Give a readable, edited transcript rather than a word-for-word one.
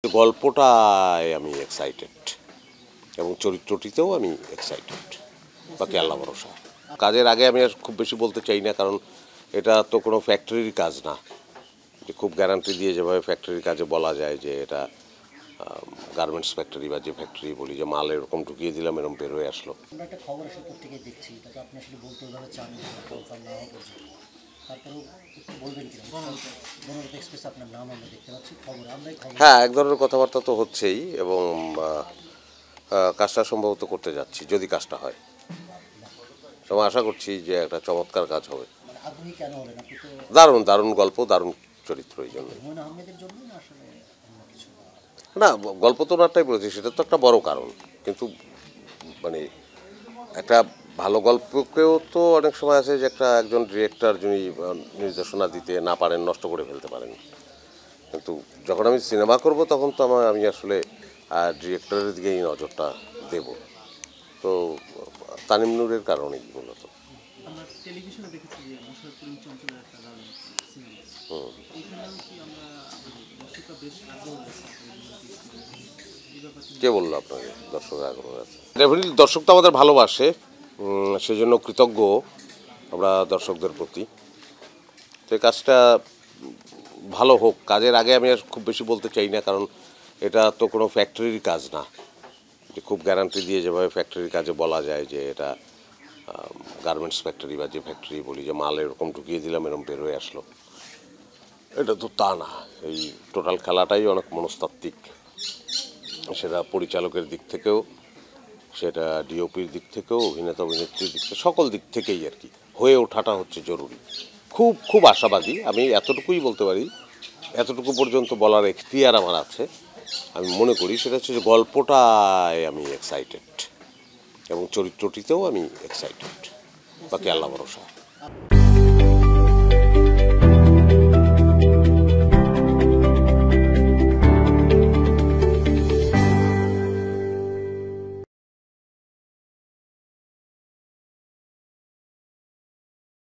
গল্পটায় আমি এক্সাইটেড এবং চরিত্রটিতেও আমি এক্সাইটেড, বাকি আল্লাহ ভরসা। কাজের আগে আমি আর খুব বেশি বলতে চাই না, কারণ এটা তো কোনো ফ্যাক্টরির কাজ না যে খুব গ্যারান্টি দিয়ে যেভাবে ফ্যাক্টরির কাজে বলা যায় যে এটা গার্মেন্টস ফ্যাক্টরি বা যে ফ্যাক্টরি বলি যে মাল এরকম ঢুকিয়ে দিলাম এরকম বের হয়ে আসলো। আমরা একটা খবর আসলে প্রত্যেকে দেখছি, এটা তো আপনি আসলে বলতে ওইভাবে চান না, কনফার্ম না হওয়া পর্যন্ত। তারপরেও একটু বলবেন কিনা? বনরূপ এক্সপ্রেস আপনার নাম আমরা দেখতে পাচ্ছি খবর, আমরাই খবর। হ্যাঁ, এক ধরনের কথাবার্তা তো হচ্ছেই এবং কাজটা সম্ভবত করতে যাচ্ছি যদি কাজটা হয়, এবং আশা করছি যে একটা চমৎকার কাজ হবে। মানে আগ্রহী কেন হলেন আপনি? তো দারুণ দারুণ গল্প, দারুণ চরিত্র, এই জন্য। হুমায়ুন আহমেদের জন্য না আসলে অন্য কিছু? না, গল্প তো ওনারটাই বলেছি, সেটা তো একটা বড় কারণ, কিন্তু মানে একটা ভালো গল্পকেও তো অনেক সময় আছে যে একজন ডিরেক্টর যিনি নির্দেশনা দিতে না পারেন, নষ্ট করে ফেলতে পারেন। কিন্তু যখন আমি সিনেমা করব তখন তো আমি আসলে ডিরেক্টরের দিকেই নজরটা দেব। তো তানিম নূরের কারণেই মূলত। আমরা টেলিভিশনে দেখেছি যে মোশাররফ চঞ্চলের একটা দারুণ সিনেমা, এখানেও কি আমরা দর্শকরা বেশ আগ্রহ আছে এই ব্যাপারটা? কে বললো আপনাকে দর্শকের আগ্রহ আছে? ডেফিনেটলি দর্শক তো আমাদের ভালোবাসে, সেজন্য কৃতজ্ঞ আমরা দর্শকদের প্রতি। তো এই কাজটা ভালো হোক। কাজের আগে আমি আর খুব বেশি বলতে চাই না, কারণ এটা তো কোনো ফ্যাক্টরির কাজ না যে খুব গ্যারান্টি দিয়ে যেভাবে ফ্যাক্টরির কাজে বলা যায় যে এটা গার্মেন্টস ফ্যাক্টরি বা যে ফ্যাক্টরি বলি যে মাল এরকম ঢুকিয়ে দিলাম এরকম বের হয়ে আসলো। এটা তো তা না। এই টোটাল খেলাটাই অনেক মনস্তাত্ত্বিক, সেটা পরিচালকের দিক থেকেও, সেটা ডিওপির দিক থেকেও, অভিনেতা অভিনেত্রীর দিক থেকে, সকল দিক থেকেই আর কি হয়ে ওঠাটা হচ্ছে জরুরি। খুব খুব আশাবাদী আমি, এতটুকুই বলতে পারি, এতটুকু পর্যন্ত বলার এখতিয়ার আমার আছে। আমি মনে করি সেটা হচ্ছে যে গল্পটায় আমি এক্সাইটেড এবং চরিত্রটিতেও আমি এক্সাইটেড, বাকি আল্লাহ ভরসা।